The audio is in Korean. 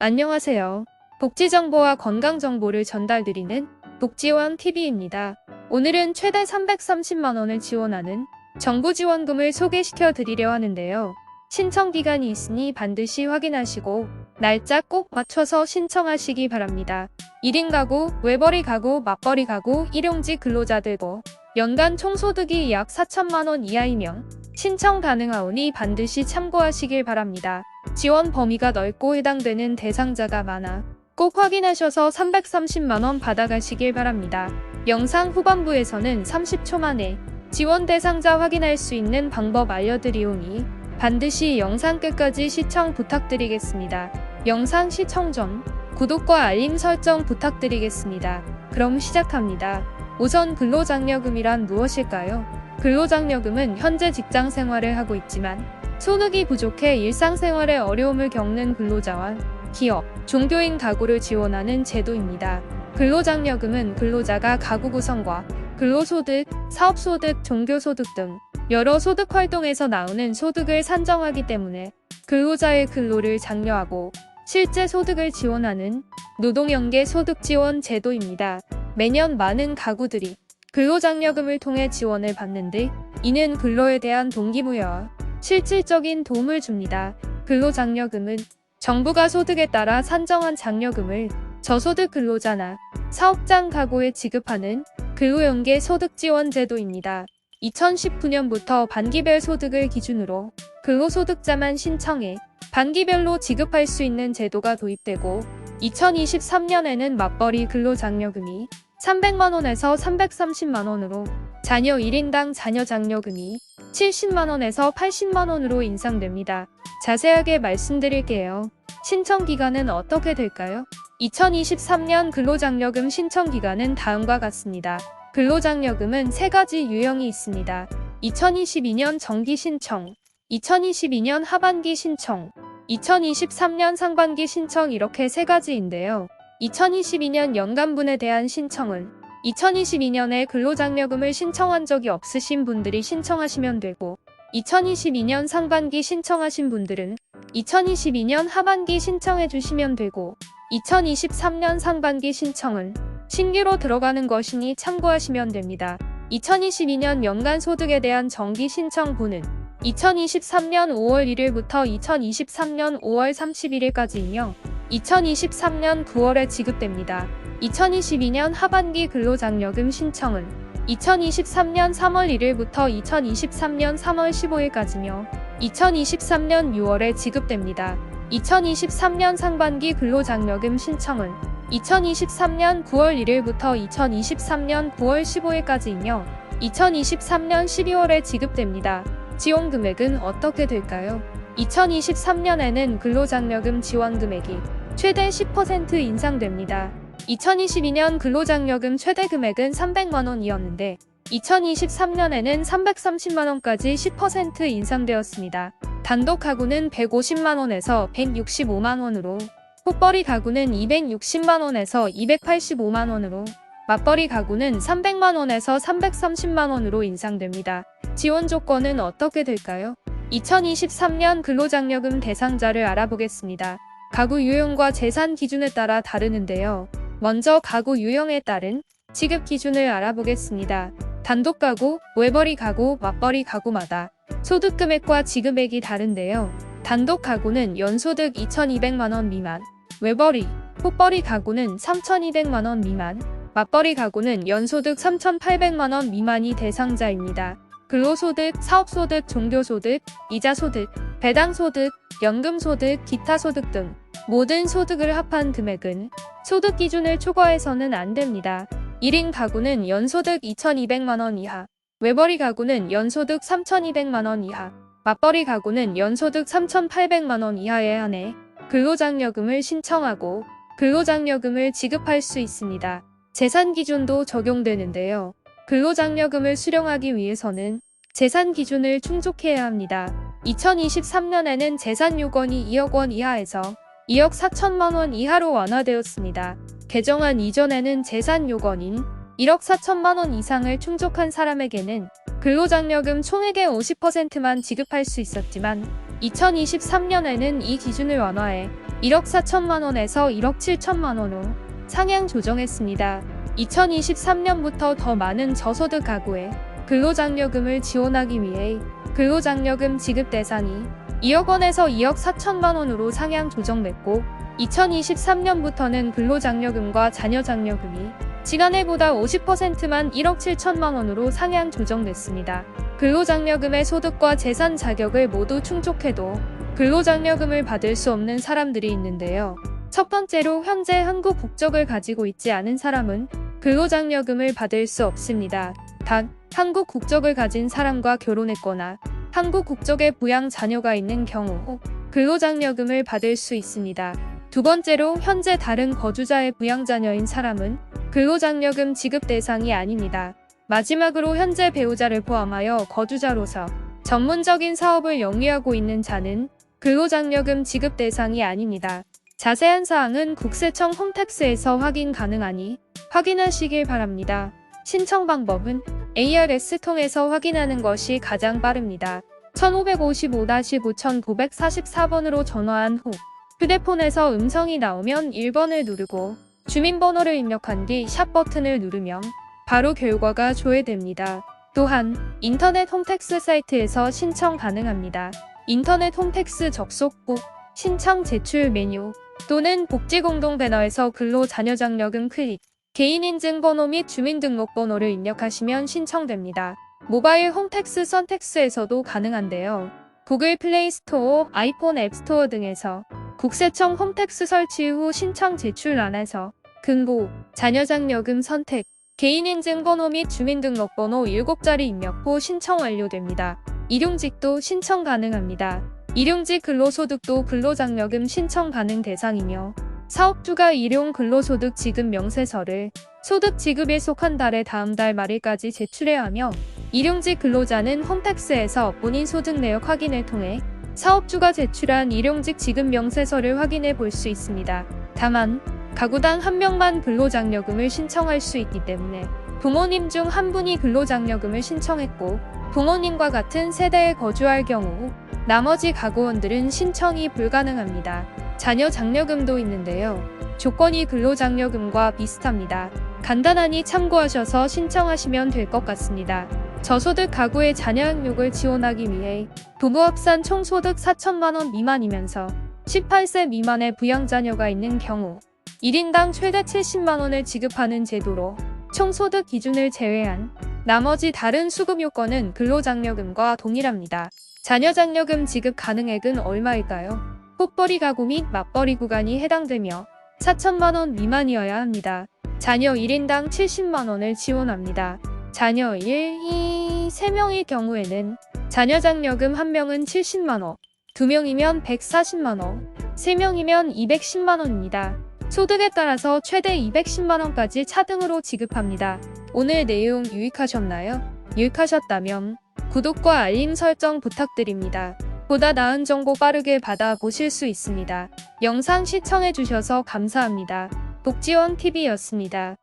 안녕하세요. 복지정보와 건강정보를 전달드리는 복지원TV입니다. 오늘은 최대 330만원을 지원하는 정부 지원금을 소개시켜 드리려 하는데요. 신청 기간이 있으니 반드시 확인하시고 날짜 꼭 맞춰서 신청하시기 바랍니다. 1인 가구, 외벌이 가구, 맞벌이 가구, 일용직 근로자들고 연간 총소득이 약 4천만원 이하이면 신청 가능하오니 반드시 참고하시길 바랍니다. 지원 범위가 넓고 해당되는 대상자가 많아 꼭 확인하셔서 330만원 받아가시길 바랍니다. 영상 후반부에서는 30초 만에 지원 대상자 확인할 수 있는 방법 알려드리오니 반드시 영상 끝까지 시청 부탁드리겠습니다. 영상 시청 전 구독과 알림 설정 부탁드리겠습니다. 그럼 시작합니다. 우선 근로장려금이란 무엇일까요? 근로장려금은 현재 직장 생활을 하고 있지만 소득이 부족해 일상생활에 어려움을 겪는 근로자와 기업, 종교인 가구를 지원하는 제도입니다. 근로장려금은 근로자가 가구 구성과 근로소득, 사업소득, 종교소득 등 여러 소득 활동에서 나오는 소득을 산정하기 때문에 근로자의 근로를 장려하고 실제 소득을 지원하는 노동연계 소득지원 제도입니다. 매년 많은 가구들이 근로장려금을 통해 지원을 받는데 이는 근로에 대한 동기부여와 실질적인 도움을 줍니다. 근로장려금은 정부가 소득에 따라 산정한 장려금을 저소득 근로자나 사업장 가구에 지급하는 근로연계 소득지원 제도입니다. 2019년부터 반기별 소득을 기준으로 근로소득자만 신청해 반기별로 지급할 수 있는 제도가 도입되고 2023년에는 맞벌이 근로장려금이 300만원에서 330만원으로 자녀 1인당 자녀장려금이 70만원에서 80만원으로 인상됩니다. 자세하게 말씀드릴게요. 신청 기간은 어떻게 될까요? 2023년 근로장려금 신청 기간은 다음과 같습니다. 근로장려금은 3가지 유형이 있습니다. 2022년 정기 신청, 2022년 하반기 신청, 2023년 상반기 신청 이렇게 3가지인데요. 2022년 연간분에 대한 신청은 2022년에 근로장려금을 신청한 적이 없으신 분들이 신청하시면 되고 2022년 상반기 신청하신 분들은 2022년 하반기 신청해 주시면 되고 2023년 상반기 신청은 신규로 들어가는 것이니 참고하시면 됩니다. 2022년 연간 소득에 대한 정기 신청분은 2023년 5월 1일부터 2023년 5월 31일까지이며 2023년 9월에 지급됩니다. 2022년 하반기 근로장려금 신청은 2023년 3월 1일부터 2023년 3월 15일까지며 2023년 6월에 지급됩니다. 2023년 상반기 근로장려금 신청은 2023년 9월 1일부터 2023년 9월 15일까지이며 2023년 12월에 지급됩니다. 지원 금액은 어떻게 될까요? 2023년에는 근로장려금 지원 금액이 최대 10% 인상됩니다. 2022년 근로장려금 최대 금액은 300만원이었는데 2023년에는 330만원까지 10% 인상되었습니다. 단독 가구는 150만원에서 165만원으로, 호벌이 가구는 260만원에서 285만원으로, 맞벌이 가구는 300만원에서 330만원으로 인상됩니다. 지원 조건은 어떻게 될까요? 2023년 근로장려금 대상자를 알아보겠습니다. 가구 유형과 재산 기준에 따라 다르는데요. 먼저 가구 유형에 따른 지급 기준을 알아보겠습니다. 단독 가구, 외벌이 가구, 맞벌이 가구마다 소득 금액과 지급액이 다른데요. 단독 가구는 연소득 2,200만원 미만, 외벌이, 호벌이 가구는 3,200만원 미만, 맞벌이 가구는 연소득 3,800만원 미만이 대상자입니다. 근로소득, 사업소득, 종교소득, 이자소득, 배당소득, 연금소득, 기타소득 등 모든 소득을 합한 금액은 소득 기준을 초과해서는 안 됩니다. 1인 가구는 연소득 2,200만원 이하, 외벌이 가구는 연소득 3,200만원 이하, 맞벌이 가구는 연소득 3,800만원 이하에 한해 근로장려금을 신청하고 근로장려금을 지급할 수 있습니다. 재산 기준도 적용되는데요. 근로장려금을 수령하기 위해서는 재산 기준을 충족해야 합니다. 2023년에는 재산 요건이 2억 원 이하에서 2억 4천만원 이하로 완화되었습니다. 개정안 이전에는 재산 요건인 1억 4천만원 이상을 충족한 사람에게는 근로장려금 총액의 50%만 지급할 수 있었지만 2023년에는 이 기준을 완화해 1억 4천만 원에서 1억 7천만 원으로 상향 조정했습니다. 2023년부터 더 많은 저소득 가구에 근로장려금을 지원하기 위해 근로장려금 지급 대상이 2억 원에서 2억 4천만 원으로 상향 조정됐고 2023년부터는 근로장려금과 자녀장려금이 지난해보다 50%만 1억 7천만 원으로 상향 조정됐습니다. 근로장려금의 소득과 재산 자격을 모두 충족해도 근로장려금을 받을 수 없는 사람들이 있는데요. 첫 번째로 현재 한국 국적을 가지고 있지 않은 사람은 근로장려금을 받을 수 없습니다. 단, 한국 국적을 가진 사람과 결혼했거나 한국 국적의 부양 자녀가 있는 경우 근로장려금을 받을 수 있습니다. 두 번째로 현재 다른 거주자의 부양자녀인 사람은 근로장려금 지급 대상이 아닙니다. 마지막으로 현재 배우자를 포함하여 거주자로서 전문적인 사업을 영위하고 있는 자는 근로장려금 지급 대상이 아닙니다. 자세한 사항은 국세청 홈택스에서 확인 가능하니 확인하시길 바랍니다. 신청 방법은 ARS 통해서 확인하는 것이 가장 빠릅니다. 1555-5944번으로 전화한 후 휴대폰에서 음성이 나오면 1번을 누르고 주민번호를 입력한 뒤 샵 버튼을 누르면 바로 결과가 조회됩니다. 또한 인터넷 홈택스 사이트에서 신청 가능합니다. 인터넷 홈택스 접속 후 신청 제출 메뉴 또는 복지공동 배너에서 근로자녀장려금 클릭, 개인인증번호 및 주민등록번호를 입력하시면 신청됩니다. 모바일 홈택스 선택스에서도 가능한데요. 구글 플레이 스토어, 아이폰 앱스토어 등에서 국세청 홈택스 설치 후 신청 제출란에서 근로, 자녀장려금 선택, 개인인증번호 및 주민등록번호 7자리 입력 후 신청 완료됩니다. 일용직도 신청 가능합니다. 일용직 근로소득도 근로장려금 신청 가능 대상이며 사업주가 일용 근로소득 지급 명세서를 소득 지급일 속한 달의 다음 달 말일까지 제출해야 하며 일용직 근로자는 홈택스에서 본인 소득 내역 확인을 통해 사업주가 제출한 일용직 지급 명세서를 확인해 볼 수 있습니다. 다만 가구당 한 명만 근로장려금을 신청할 수 있기 때문에 부모님 중 한 분이 근로장려금을 신청했고 부모님과 같은 세대에 거주할 경우 나머지 가구원들은 신청이 불가능합니다. 자녀장려금도 있는데요. 조건이 근로장려금과 비슷합니다. 간단하니 참고하셔서 신청하시면 될 것 같습니다. 저소득 가구의 자녀양육을 지원하기 위해 부부 합산 총소득 4천만 원 미만이면서 18세 미만의 부양자녀가 있는 경우 1인당 최대 70만 원을 지급하는 제도로 총소득 기준을 제외한 나머지 다른 수급 요건은 근로장려금과 동일합니다. 자녀장려금 지급 가능액은 얼마일까요? 꽃벌이 가구 및 맞벌이 구간이 해당되며 4천만 원 미만이어야 합니다. 자녀 1인당 70만 원을 지원합니다. 자녀 1, 2, 3명일 경우에는 자녀장려금 1명은 70만 원, 2명이면 140만 원, 3명이면 210만 원입니다. 소득에 따라서 최대 210만 원까지 차등으로 지급합니다. 오늘 내용 유익하셨나요? 유익하셨다면 구독과 알림 설정 부탁드립니다. 보다 나은 정보 빠르게 받아보실 수 있습니다. 영상 시청해주셔서 감사합니다. 복지원TV였습니다.